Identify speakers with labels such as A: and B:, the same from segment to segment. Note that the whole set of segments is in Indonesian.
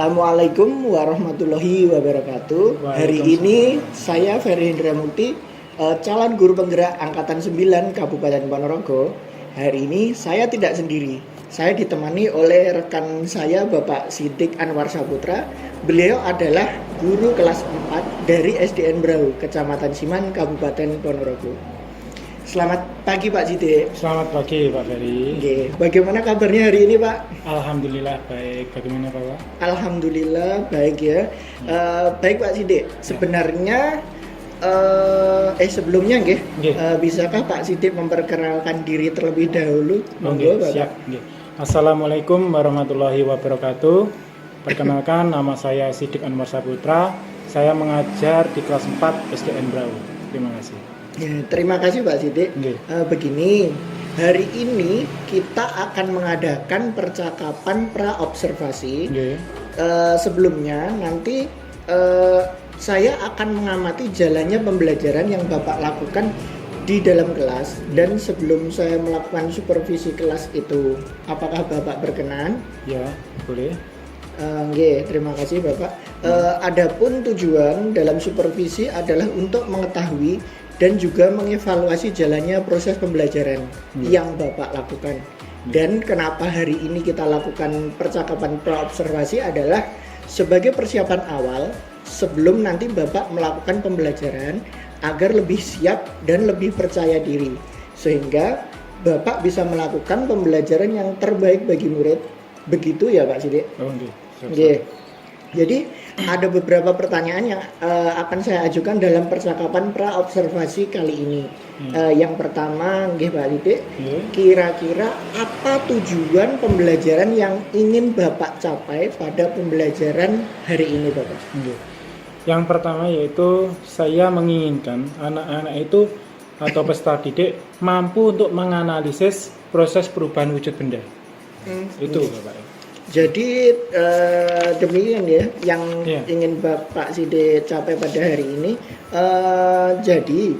A: Assalamualaikum warahmatullahi wabarakatuh. Hari ini saya Ferry Hendra Mukti, calon guru penggerak Angkatan 9 Kabupaten Ponorogo. Hari ini saya tidak sendiri. Saya ditemani oleh rekan saya Bapak Siddiq Anwar Saputra. Beliau adalah guru kelas 4 dari SDN Brau, Kecamatan Siman, Kabupaten Ponorogo. Selamat pagi Pak Siddiq.
B: Selamat pagi Pak Ferry.
A: Oke, bagaimana kabarnya hari ini Pak?
B: Alhamdulillah baik. Bagaimana Pak?
A: Alhamdulillah baik ya. Baik Pak Siddiq. Sebenarnya sebelumnya bisakah Pak Siddiq memperkenalkan diri terlebih dahulu?
B: Monggo Bapak. Siap. Assalamualaikum warahmatullahi wabarakatuh. Perkenalkan, nama saya Siddiq Anwar Saputra. Saya mengajar di kelas 4 SDN Brau. Terima kasih.
A: Ya, terima kasih Pak Siddiq. Begini, hari ini kita akan mengadakan percakapan pra-observasi. Sebelumnya nanti saya akan mengamati jalannya pembelajaran yang Bapak lakukan di dalam kelas. Dan sebelum saya melakukan supervisi kelas itu, apakah Bapak berkenan?
B: Ya, boleh.
A: Terima kasih Bapak. Adapun tujuan dalam supervisi adalah untuk mengetahui dan juga mengevaluasi jalannya proses pembelajaran yang Bapak lakukan. Dan kenapa hari ini kita lakukan percakapan pra-observasi adalah sebagai persiapan awal sebelum nanti Bapak melakukan pembelajaran agar lebih siap dan lebih percaya diri, sehingga Bapak bisa melakukan pembelajaran yang terbaik bagi murid. Begitu ya Pak Siddiq? Jadi ada beberapa pertanyaan yang akan saya ajukan dalam percakapan pra-observasi kali ini. Yang pertama, Pak Siddiq, kira-kira apa tujuan pembelajaran yang ingin Bapak capai pada pembelajaran hari ini, Bapak?
B: Yang pertama yaitu saya menginginkan anak-anak itu atau peserta didik mampu untuk menganalisis proses perubahan wujud benda. Itu Bapak.
A: Jadi demikian ya yang ingin Bapak Siddiq capai pada hari ini. Jadi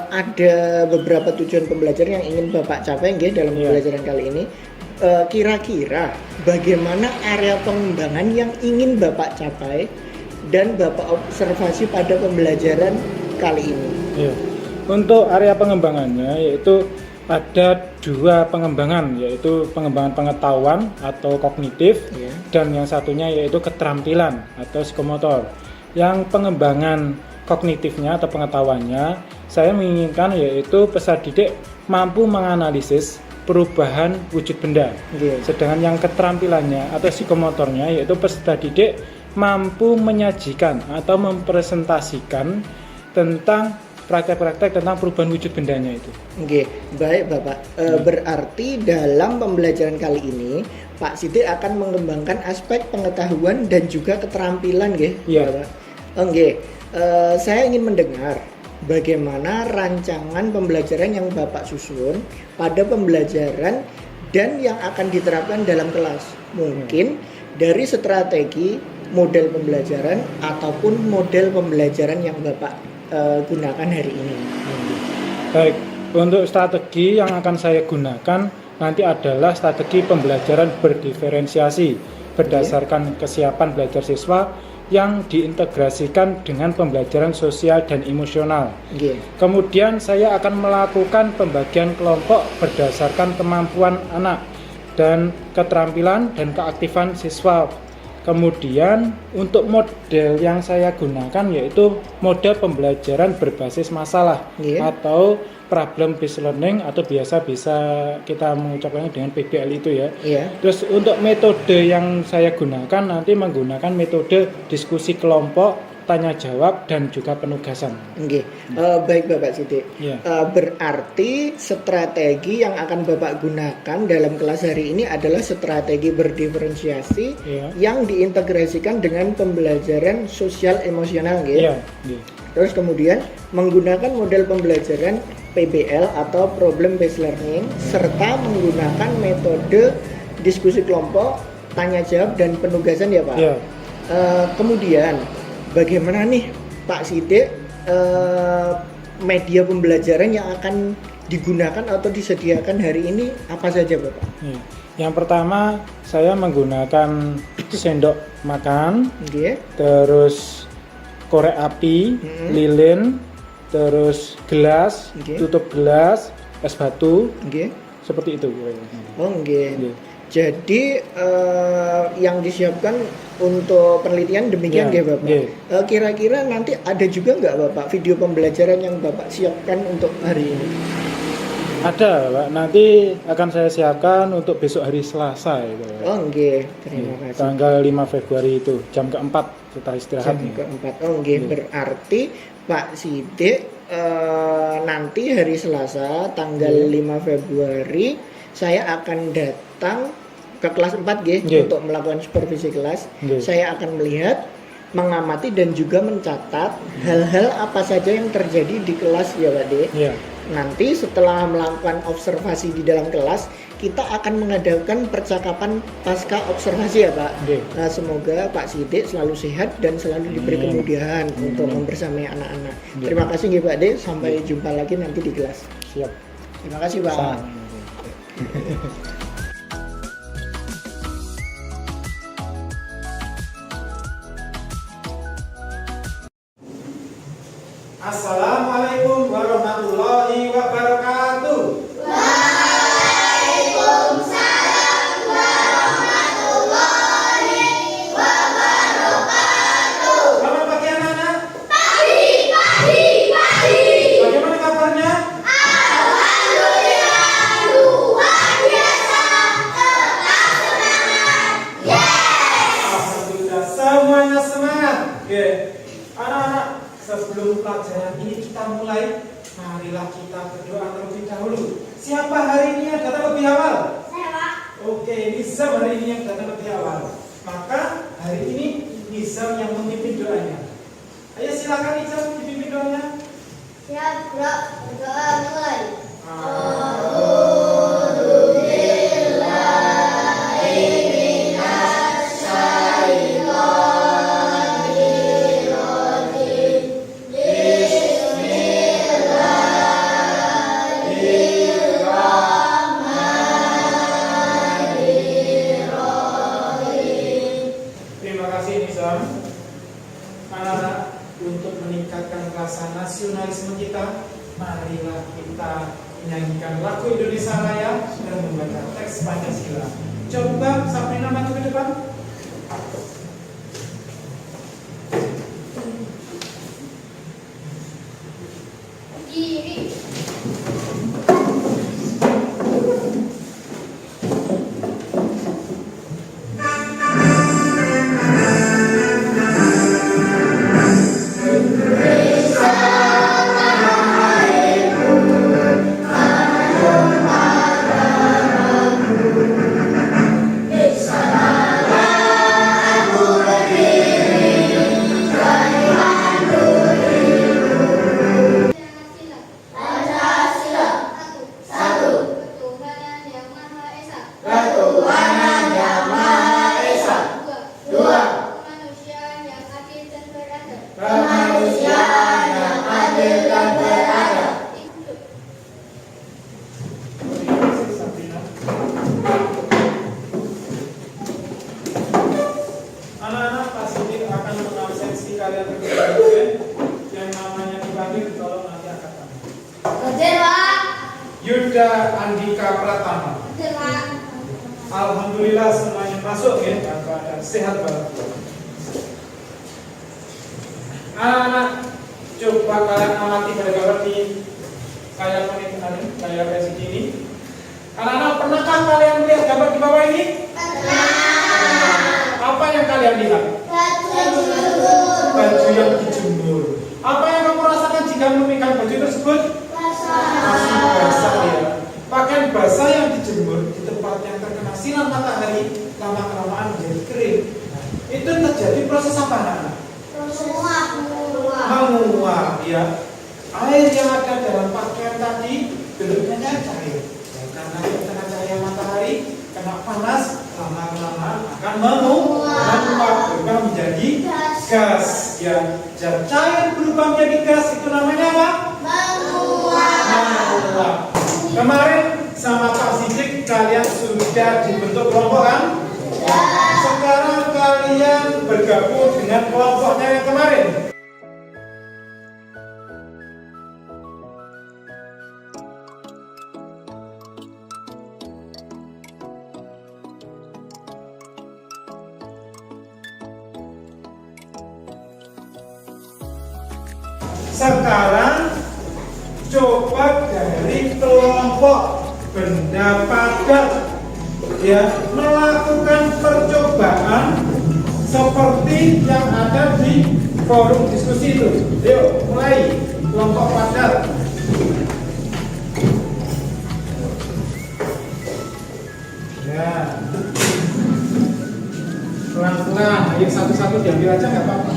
A: ada beberapa tujuan pembelajaran yang ingin Bapak capai dalam pembelajaran kali ini. Kira-kira bagaimana area pengembangan yang ingin Bapak capai dan Bapak observasi pada pembelajaran kali ini?
B: Untuk area pengembangannya yaitu ada dua pengembangan, yaitu pengembangan pengetahuan atau kognitif, dan yang satunya yaitu keterampilan atau psikomotor. Yang pengembangan kognitifnya atau pengetahuannya, saya menginginkan yaitu peserta didik mampu menganalisis perubahan wujud benda. Sedangkan yang keterampilannya atau psikomotornya yaitu peserta didik mampu menyajikan atau mempresentasikan tentang praktek-praktek tentang perubahan wujud bendanya itu.
A: Baik Bapak. Berarti dalam pembelajaran kali ini Pak Siddiq akan mengembangkan aspek pengetahuan dan juga keterampilan, Bapak. Saya ingin mendengar bagaimana rancangan pembelajaran yang Bapak susun pada pembelajaran dan yang akan diterapkan dalam kelas. Mungkin dari strategi, model pembelajaran ataupun model pembelajaran yang Bapak gunakan hari ini.
B: Baik, untuk strategi yang akan saya gunakan nanti adalah strategi pembelajaran berdiferensiasi berdasarkan kesiapan belajar siswa yang diintegrasikan dengan pembelajaran sosial dan emosional. Kemudian saya akan melakukan pembagian kelompok berdasarkan kemampuan anak dan keterampilan dan keaktifan siswa. Kemudian untuk model yang saya gunakan yaitu model pembelajaran berbasis masalah atau problem based learning atau biasa bisa kita mengucapkannya dengan PBL itu ya. Terus untuk metode yang saya gunakan nanti menggunakan metode diskusi kelompok, tanya jawab dan juga penugasan.
A: Baik Bapak Siddiq. Berarti strategi yang akan Bapak gunakan dalam kelas hari ini adalah strategi berdiferensiasi yang diintegrasikan dengan pembelajaran sosial emosional, Terus kemudian menggunakan model pembelajaran PBL atau problem based learning serta menggunakan metode diskusi kelompok, tanya jawab dan penugasan ya Pak. Kemudian bagaimana nih Pak Siddiq media pembelajaran yang akan digunakan atau disediakan hari ini apa saja Bapak?
B: Yang pertama saya menggunakan sendok makan,
A: Nggih.
B: terus korek api, lilin, terus gelas,
A: Oke.
B: tutup gelas, es batu,
A: Nggih.
B: seperti itu.
A: Oh, nggih.
B: Nggih.
A: Jadi yang disiapkan untuk penelitian demikian
B: Ya,
A: nggih Bapak.
B: nggih.
A: Kira-kira nanti ada juga nggak Bapak video pembelajaran yang Bapak siapkan untuk hari ini?
B: Ada, Pak. Nanti akan saya siapkan untuk besok hari Selasa itu. Pak.
A: Oh, nggih. Terima
B: Nggih.
A: kasih.
B: Tanggal 5 Februari itu, jam keempat setelah istirahat.
A: Jam
B: nih.
A: keempat. Oh, nggih.
B: Nggih.
A: Berarti Pak Sidik nanti hari Selasa tanggal
B: Nggih.
A: 5 Februari saya akan datang ke kelas 4 nggih
B: Nggih.
A: untuk melakukan supervisi kelas.
B: Nggih.
A: Saya akan melihat, mengamati dan juga mencatat hal-hal apa saja yang terjadi di kelas ya Pak De.
B: Iya.
A: Nanti setelah melakukan observasi di dalam kelas, kita akan mengadakan percakapan pasca observasi ya Pak.
B: Nggih.
A: Nah, semoga Pak Sidik selalu sehat dan selalu diberi
B: Amin.
A: kemudahan untuk
B: Amin.
A: membersamai anak-anak.
B: Nggih.
A: Terima kasih nggih Pak De, sampai jumpa lagi nanti di kelas.
B: Siap.
A: Terima kasih Pak.
B: Sama.
C: Assalamualaikum warahmatullahi wabarakatuh. Selamat pagi anak-anak. Bagaimana kabarnya? Alhamdulillah, semuanya semangat. Oke. Anak-anak, sebelum pelajaran ini kita mulai, marilah kita berdoa terlebih dahulu. Siapa hari ini yang datang lebih awal? Oke, Nizam hari ini yang datang lebih awal. Maka hari ini Nizam yang memimpin doanya. Ayo silakan Nizam dipimpin doanya. Terima kasih Nizam. Anak-anak, untuk meningkatkan rasa nasionalisme kita, marilah kita menyanyikan lagu Indonesia Raya dan membaca teks Pancasila. Coba Sabrina maju ke depan.
D: Ketuhanan yang Maha Esa. Dua. Kemanusiaan yang adil dan beradab.
C: Kemanusiaan yang adil dan beradab. Terima kasih Sabrina. Anak-anak, Pak Sidik akan mengabsensi kalian berdua. Yang namanya dipanggil, tolong nanti angkat tangan.
D: Hadir, Pak.
C: Yuda Andika Pratama.
D: Hadir, Pak.
C: Alhamdulillah semuanya masuk ya, dalam keadaan sehat walafiat. Anak-anak, coba kalian amati pada gambar di kayak presiden ini. Anak-anak, pernahkah kalian melihat gambar di bawah ini? Apa yang kalian lihat? Baju yang dijemur. Apa yang kamu rasakan jika memegang baju tersebut? Masih basah ya. Pakaian basah yang dijemur di tempat yang terkena sinar matahari lama-kelamaan menjadi kering. Nah, itu terjadi proses apa anak-anak? Menguap ya. Air yang ada dalam pakaian tadi bentuknya cair. Ya, karena terkena cahaya matahari, kena panas, lama-kelamaan akan menguap berubah menjadi gas. Ya, zat cair berubah menjadi gas itu namanya apa? Menguap. Kemarin sama Pak Sidik kalian sudah dibentuk kelompok kan? Sekarang kalian bergabung dengan kelompoknya yang kemarin. Sekarang coba dari kelompok benda padat ya melakukan percobaan seperti yang ada di forum diskusi itu. Yuk mulai kelompok padat. Ya, pelan-pelan. Ayo satu-satu diambil aja nggak apa-apa.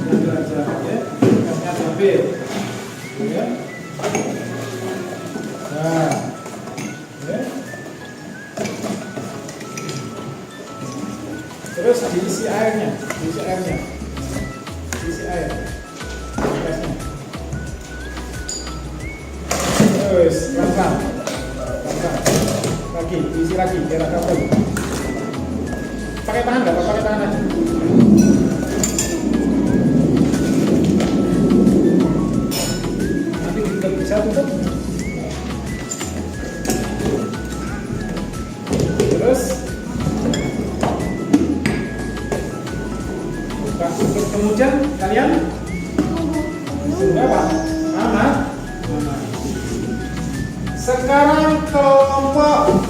C: Diambil aja ya. Kertasnya diambil. Ya. Nah. Ya. Terus diisi airnya, diisi airnya, diisi air, kertasnya. Terus pelan-pelan, lagi, diisi lagi, biar agak penuh. Pakai tangan nggak? Pakai tangan aja. Nanti kita bisa tutup. Terus. Kemudian kalian sudah Pak? Aman? Aman. Sekarang kelompok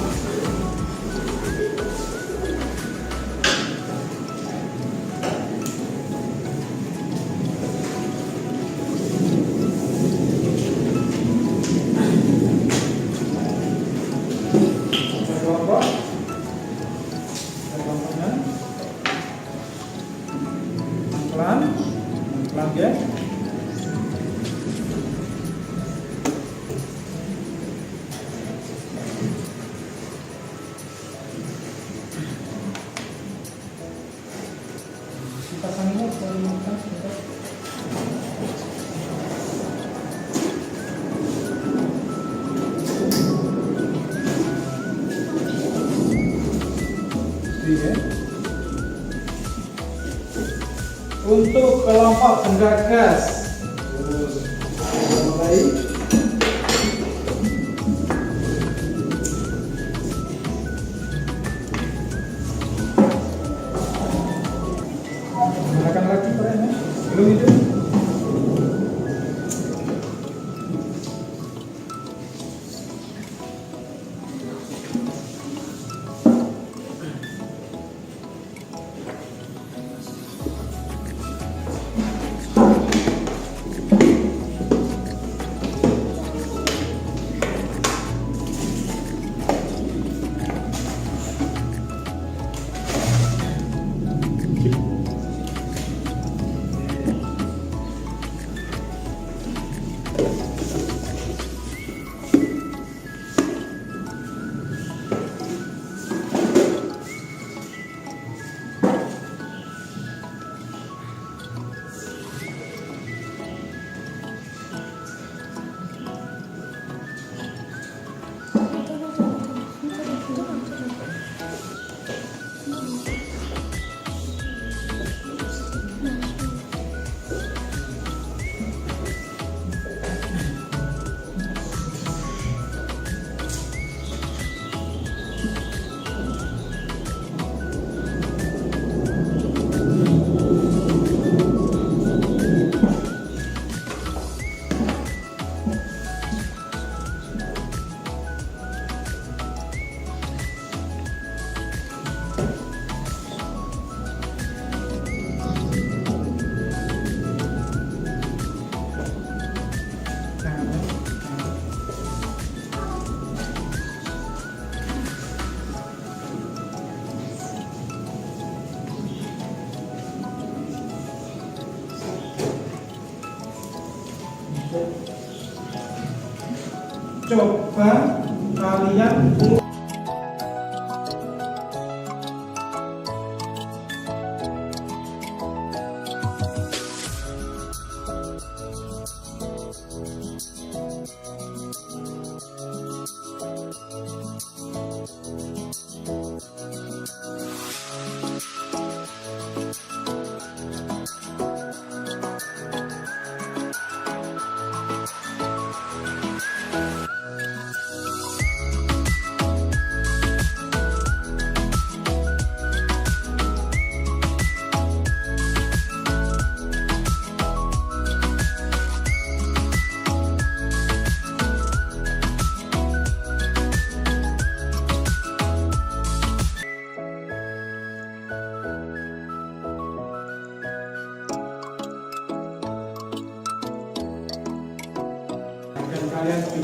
C: pelan ya. Untuk kelompok benda gas, mulai. Gunakan lagi perannya, belum itu. Coba kalian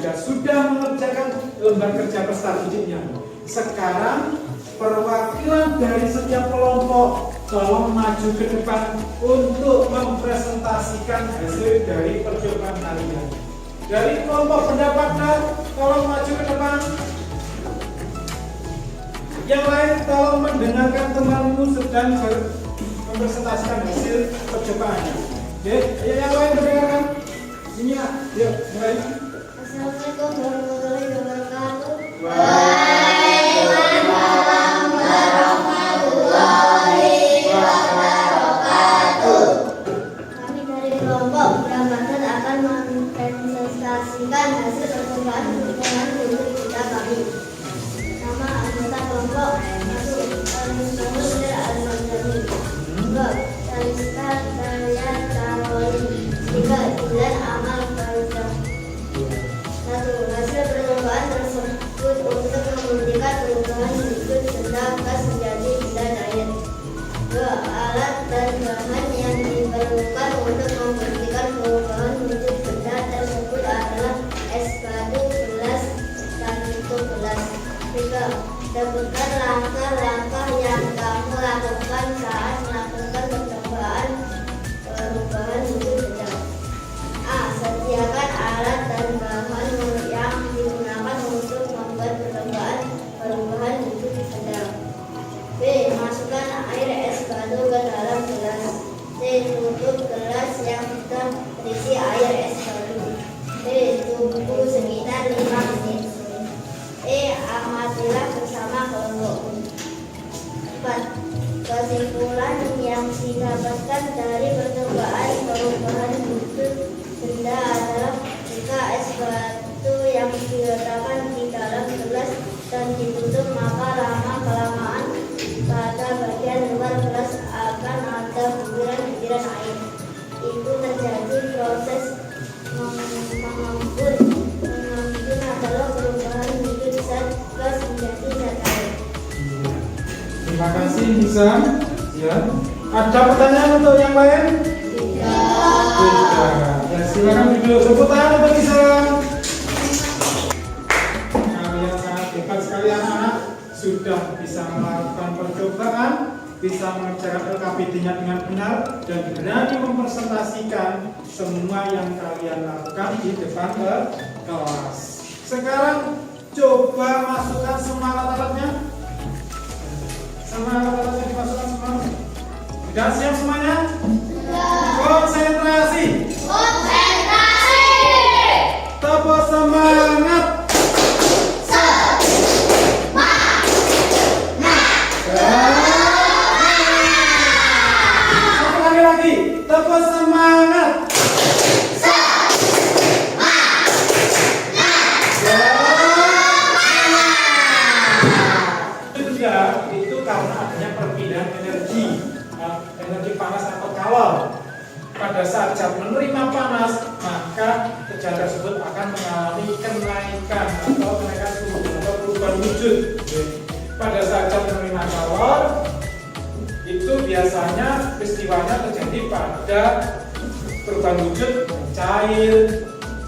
C: juga sudah mengerjakan lembar kerja peserta didiknya. Sekarang perwakilan dari setiap kelompok tolong maju ke depan untuk mempresentasikan hasil dari percobaan kalian. Dari kelompok pendapatnya tolong maju ke depan. Yang lain tolong mendengarkan temanmu sedang mempresentasikan hasil percobaannya. Oke, ayo yang lain mendengarkan. Sini ya, yuk mulai.
D: Assalamualaikum warahmatullahi wabarakatuh.
C: Waalaikumsalam warahmatullahi wabarakatuh.
D: Kami dari kelompok pendapatan akan mempresentasikan hasil percobaan hubungan guru kita kami. Nama anggota kelompok satu Al-Mustafa Al-Madani, dua Salista Daya Carolin, tiga Dilan Amal Faizah. Satu, hasil percobaan tersebut untuk membuktikan perubahan wujud benda gas menjadi benda daya. Dua, alat dan bahan yang diperlukan untuk membuktikan perubahan wujud benda tersebut adalah es batu, gelas, dan itu gelas. Tiga, sebutkan langkah-langkah yang kamu lakukan saat melakukan percobaan perubahan wujud benda. A. Sediakan alat dan bahan yang digunakan untuk membuat percobaan perubahan wujud benda. B. Masukkan air es batu ke dalam gelas. C. Tutup gelas yang sudah berisi air es batu. D. Tunggu sekitar 5 menit. E. Amatilah bersama kelompokmu. 4. Kesimpulan yang didapatkan dari percobaan perubahan wujud benda adalah jika es batu yang diletakkan di dalam gelas dan ditutup, maka lama-kelamaan pada bagian luar gelas akan ada butiran-butiran air. Itu terjadi proses mengembun. Mengembun adalah perubahan wujud zat gas menjadi zat air.
C: Terima kasih Nisa. Ya. Ada pertanyaan untuk yang lain? Tidak. Ya, silakan duduk. Tepuk tangan untuk Nisa. Kalian sangat hebat sekali anak-anak, sudah bisa melakukan percobaan, bisa mengerjakan LKPD-nya dengan benar dan berani mempresentasikan semua yang kalian lakukan di depan kelas. Sekarang coba masukkan semua alat-alatnya. Semua alat-alatnya dimasukkan semua. Sudah siap semuanya? Konsentrasi. Tepuk semangat. Satu lagi. Tepuk semangat. Itu karena adanya perpindahan energi, energi panas atau kalor. Pada saat zat menerima panas, maka zat tersebut akan mengalami kenaikan atau kenaikan suhu atau perubahan wujud. Pada saat zat menerima kalor, itu biasanya peristiwanya terjadi pada perubahan wujud cair,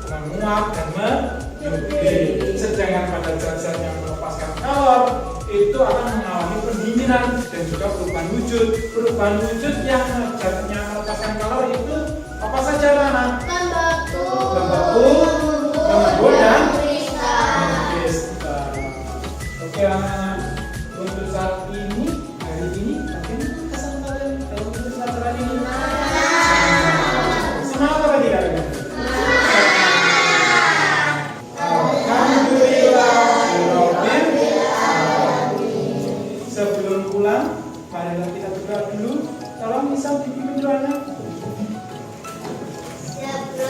C: menguap, dan mendidih. Sedangkan pada zat-zat yang melepaskan kalor, itu akan mengalami pendinginan dan juga perubahan wujud. Perubahan wujud yang zatnya melepaskan kalor itu apa saja anak? Membeku, mengembun, dan kristal. Oke anak-anak, untuk saat ini, hari ini, bagaimana kesan kalian dalam pelajaran ini? Semangat apa tidak kalian? Sebelum pulang, marilah kita berdoa dulu. Tolong bisa dipimpin doanya.
D: Siap,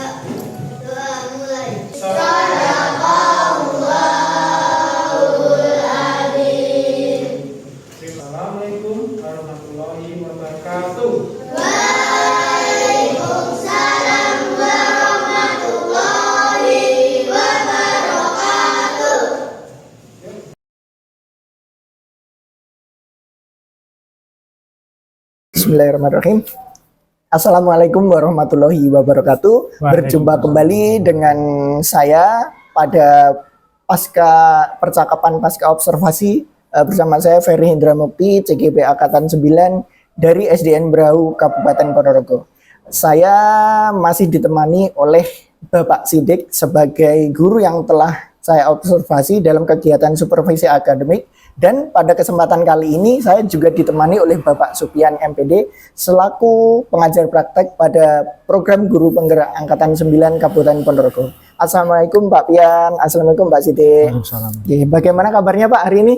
D: doa mulai.
C: Assalamualaikum warahmatullahi wabarakatuh.
D: Waalaikumsalam warahmatullahi wabarakatuh.
A: Bismillahirrahmanirrahim. Assalamualaikum warahmatullahi wabarakatuh. Berjumpa kembali dengan saya pada pasca percakapan pasca observasi bersama saya Ferry Indramukti, CGP Angkatan 9 dari SDN Brau Kabupaten Ponorogo. Saya masih ditemani oleh Bapak Sidik sebagai guru yang telah saya observasi dalam kegiatan supervisi akademik, dan pada kesempatan kali ini saya juga ditemani oleh Bapak Supian MPD selaku pengajar praktek pada program guru penggerak Angkatan 9 Kabupaten Ponorogo. Assalamualaikum Pak Pian, Assalamualaikum Pak Sidik. Oke, bagaimana kabarnya Pak hari ini?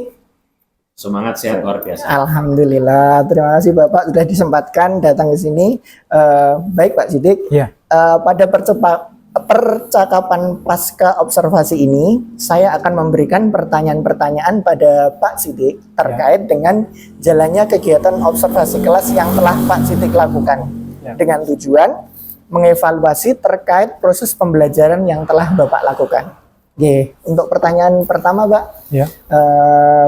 E: Semangat, sehat, luar biasa.
A: Alhamdulillah, terima kasih Bapak sudah disempatkan datang ke sini. Baik Pak Sidik,
B: Ya.
A: Pada percakapan pasca observasi ini, saya akan memberikan pertanyaan-pertanyaan pada Pak Sidik terkait dengan jalannya kegiatan observasi kelas yang telah Pak Sidik lakukan, dengan tujuan mengevaluasi terkait proses pembelajaran yang telah Bapak lakukan. Oke, untuk pertanyaan pertama Pak,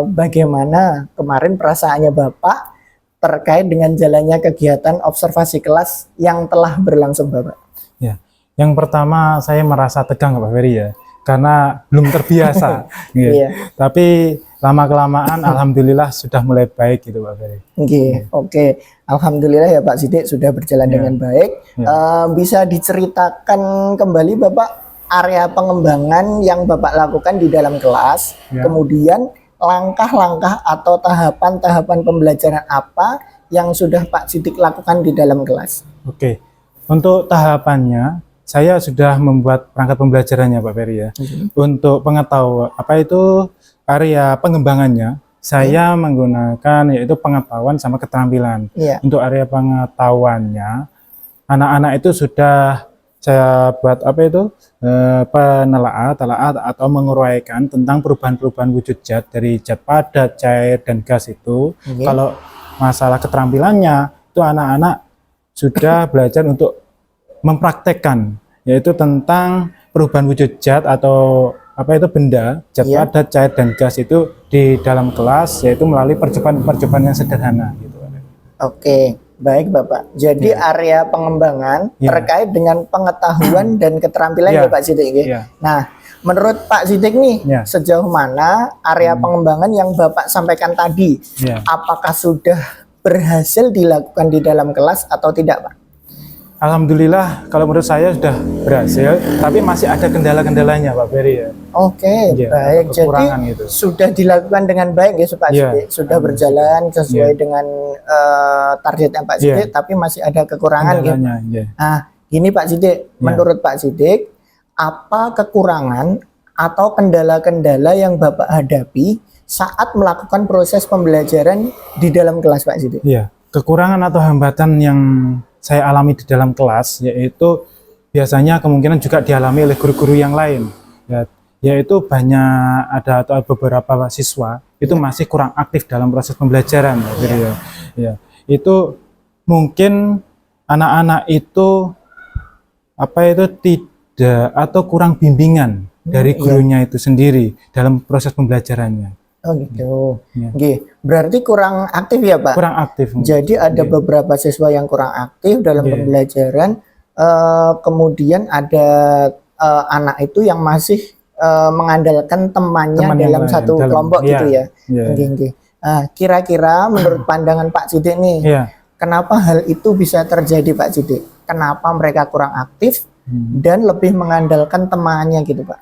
A: bagaimana kemarin perasaannya Bapak terkait dengan jalannya kegiatan observasi kelas yang telah berlangsung Bapak?
B: Ya, yang pertama saya merasa tegang Pak Ferry ya, karena belum terbiasa.
A: Iya.
B: Tapi lama kelamaan alhamdulillah sudah mulai baik gitu Pak Ferry.
A: Oke. Alhamdulillah ya Pak Sidik sudah berjalan dengan baik. Bisa diceritakan kembali Bapak area pengembangan yang Bapak lakukan di dalam kelas, kemudian langkah-langkah atau tahapan-tahapan pembelajaran apa yang sudah Pak Sidik lakukan di dalam kelas?
B: Oke, untuk tahapannya saya sudah membuat perangkat pembelajarannya Pak Ferry ya. Untuk pengetahuan apa itu area pengembangannya, saya menggunakan yaitu pengetahuan sama keterampilan. Untuk area pengetahuannya, anak-anak itu sudah saya buat apa itu telaah atau menguraikan tentang perubahan-perubahan wujud zat dari zat padat, cair, dan gas itu. Kalau masalah keterampilannya itu anak-anak sudah belajar untuk mempraktekkan, yaitu tentang perubahan wujud zat atau apa itu benda, zat padat, cair, dan gas itu di dalam kelas, yaitu melalui percobaan-percobaan yang sederhana gitu.
A: Oke, baik Bapak. Jadi area pengembangan terkait dengan pengetahuan dan keterampilan ya Pak Sidik. Nah, menurut Pak Sidik nih, sejauh mana area pengembangan yang Bapak sampaikan tadi, apakah sudah berhasil dilakukan di dalam kelas atau tidak Pak?
B: Alhamdulillah kalau menurut saya sudah berhasil, tapi masih ada kendala-kendalanya Pak Ferry ya.
A: Oke, baik. Jadi
B: gitu.
A: sudah dilakukan dengan baik ya Pak Sidik, sudah berjalan sesuai dengan targetnya Pak Sidik, tapi masih ada kekurangan gitu. Nah, gini Pak Sidik, menurut Pak Sidik, apa kekurangan atau kendala-kendala yang Bapak hadapi saat melakukan proses pembelajaran di dalam kelas Pak Sidik?
B: Iya, kekurangan atau hambatan yang saya alami di dalam kelas yaitu biasanya kemungkinan juga dialami oleh guru-guru yang lain, yaitu banyak ada atau beberapa siswa itu masih kurang aktif dalam proses pembelajaran. Itu mungkin anak-anak itu tidak atau kurang bimbingan dari gurunya itu sendiri dalam proses pembelajarannya.
A: Oh gitu. Berarti kurang aktif ya Pak?
B: Kurang aktif.
A: Jadi ada beberapa siswa yang kurang aktif dalam pembelajaran. Kemudian ada anak itu yang masih mengandalkan temannya dalam satu kelompok gitu ya. Kira-kira menurut pandangan Pak Sidik nih, kenapa hal itu bisa terjadi Pak Sidik? Kenapa mereka kurang aktif dan lebih mengandalkan temannya gitu Pak?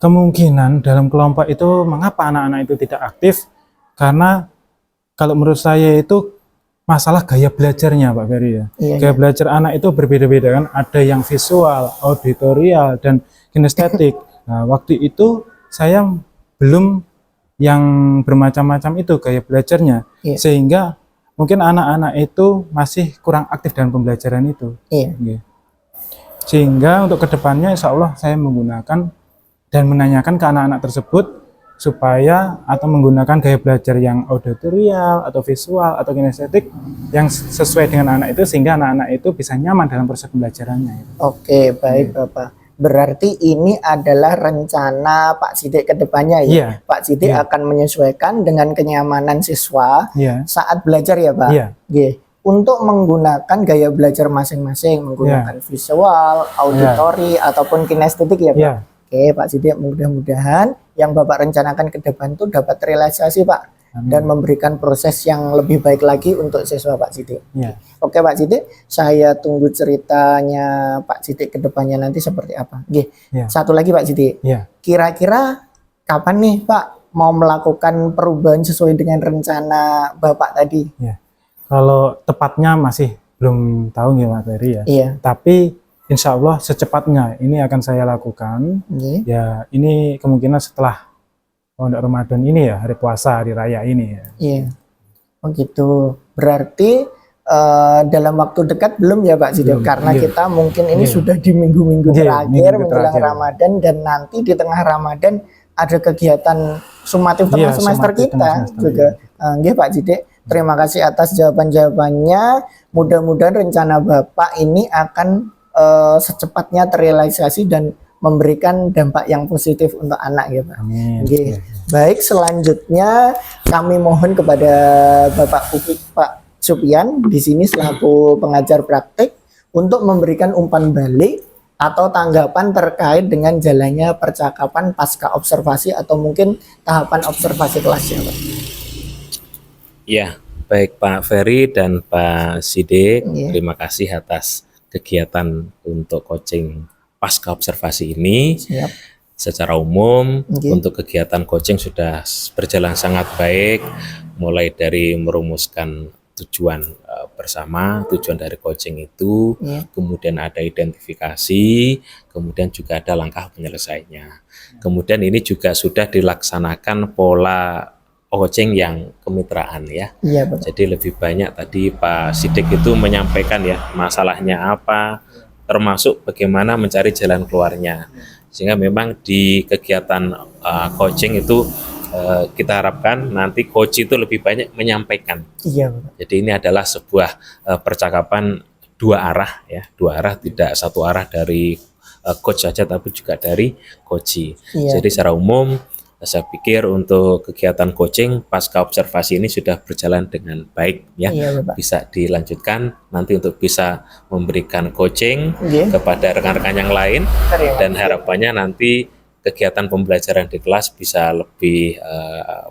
B: Kemungkinan dalam kelompok itu mengapa anak-anak itu tidak aktif, karena kalau menurut saya itu masalah gaya belajarnya Pak Ferry ya. Gaya belajar anak itu berbeda-beda kan, ada yang visual, auditorial, dan kinestetik. Nah, waktu itu saya belum yang bermacam-macam itu gaya belajarnya, sehingga mungkin anak-anak itu masih kurang aktif dalam pembelajaran itu. Sehingga untuk kedepannya insya Allah saya menggunakan dan menanyakan ke anak-anak tersebut supaya atau menggunakan gaya belajar yang auditorial atau visual atau kinestetik yang sesuai dengan anak itu, sehingga anak-anak itu bisa nyaman dalam proses pembelajarannya.
A: Oke, baik Bapak. Berarti ini adalah rencana Pak Sidik ke depannya ya? Pak Sidik akan menyesuaikan dengan kenyamanan siswa saat belajar ya Pak? Untuk menggunakan gaya belajar masing-masing, menggunakan visual, auditori, ataupun kinestetik ya Pak? Oke Pak Sidik, mudah-mudahan yang Bapak rencanakan ke depan tuh dapat realisasi Pak.
B: Amin.
A: Dan memberikan proses yang lebih baik lagi untuk siswa Pak Sidik.
B: Ya.
A: Oke Pak Sidik, saya tunggu ceritanya Pak Sidik ke depannya nanti seperti apa. Oke.
B: Ya.
A: Satu lagi Pak Sidik,
B: Ya.
A: kira-kira kapan nih Pak mau melakukan perubahan sesuai dengan rencana Bapak tadi?
B: Ya. Kalau tepatnya masih belum tahu ya Pak Ferry ya.
A: Iya.
B: Tapi insya Allah secepatnya ini akan saya lakukan.
A: Oke.
B: Ya ini kemungkinan setelah Pondok Ramadan ini ya, hari puasa, hari raya ini ya.
A: Iya. Oh gitu. Berarti dalam waktu dekat belum ya Pak Sidik?
B: Belum,
A: Karena
B: iya.
A: kita mungkin ini
B: Iya.
A: sudah di minggu-minggu
B: Iya,
A: terakhir
B: minggu
A: menjelang
B: terakhir.
A: Ramadan, dan nanti di tengah Ramadan ada kegiatan sumatif tengah
B: Iya,
A: semester
B: sumatif
A: kita
B: tengah semester,
A: juga. Nggih Pak Sidik, terima kasih atas jawaban-jawabannya. Mudah-mudahan rencana Bapak ini akan secepatnya terrealisasi dan memberikan dampak yang positif untuk anak ya Pak.
B: Amin.
A: Oke.
B: Ya.
A: Baik, selanjutnya kami mohon kepada Bapak Pak Supian di sini selaku pengajar praktik untuk memberikan umpan balik atau tanggapan terkait dengan jalannya percakapan pasca observasi atau mungkin tahapan observasi kelasnya Pak.
E: Ya, baik Pak Ferry dan Pak Sidik,
A: Iya.
E: terima kasih atas kegiatan untuk coaching pasca observasi ini.
A: Siap.
E: Secara umum,
A: Oke.
E: untuk kegiatan coaching sudah berjalan sangat baik, mulai dari merumuskan tujuan bersama, tujuan dari coaching itu,
A: Iya.
E: kemudian ada identifikasi, kemudian juga ada langkah penyelesaiannya. Kemudian ini juga sudah dilaksanakan pola coaching yang kemitraan ya.
A: Iya Bapak.
E: Jadi lebih banyak tadi Pak Sidik itu menyampaikan ya masalahnya apa, termasuk bagaimana mencari jalan keluarnya. Sehingga memang di kegiatan coaching itu kita harapkan nanti coach itu lebih banyak menyampaikan.
A: Iya Bapak.
E: Jadi ini adalah sebuah percakapan dua arah ya, dua arah, tidak satu arah dari coach saja tapi juga dari coachee.
A: Iya.
E: Jadi secara umum saya pikir untuk kegiatan coaching pasca observasi ini sudah berjalan dengan baik ya.
A: Iya Bapak.
E: Bisa dilanjutkan nanti untuk bisa memberikan coaching
A: Iya.
E: kepada rekan-rekan yang lain,
A: Terima
E: dan
A: kasih.
E: harapannya nanti kegiatan pembelajaran di kelas bisa lebih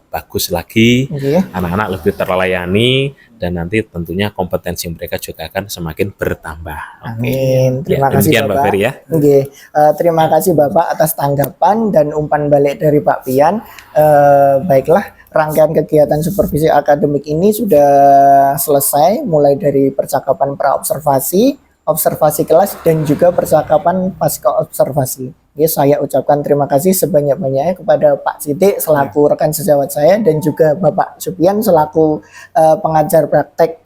E: bagus lagi,
A: Oke.
E: anak-anak lebih terlayani, dan nanti tentunya kompetensi mereka juga akan semakin bertambah. Oke.
A: Amin. Terima
E: Ya,
A: kasih
E: demikian, Pak
A: Bapak.
E: Ferry ya.
A: Oke, terima kasih Bapak atas tanggapan dan umpan balik dari Pak Pian. Baiklah, rangkaian kegiatan supervisi akademik ini sudah selesai, mulai dari percakapan pra-observasi, observasi kelas, dan juga percakapan pasca observasi. Oke, saya ucapkan terima kasih sebanyak-banyaknya kepada Pak Sidik selaku rekan sejawat saya, dan juga Bapak Supian selaku pengajar praktek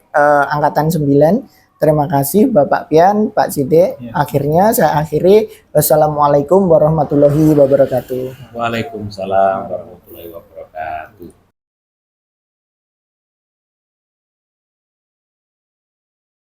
A: angkatan 9. Terima kasih Bapak Pian, Pak Sidik.
B: Ya.
A: Akhirnya saya akhiri. Wassalamualaikum warahmatullahi wabarakatuh.
E: Waalaikumsalam warahmatullahi wabarakatuh.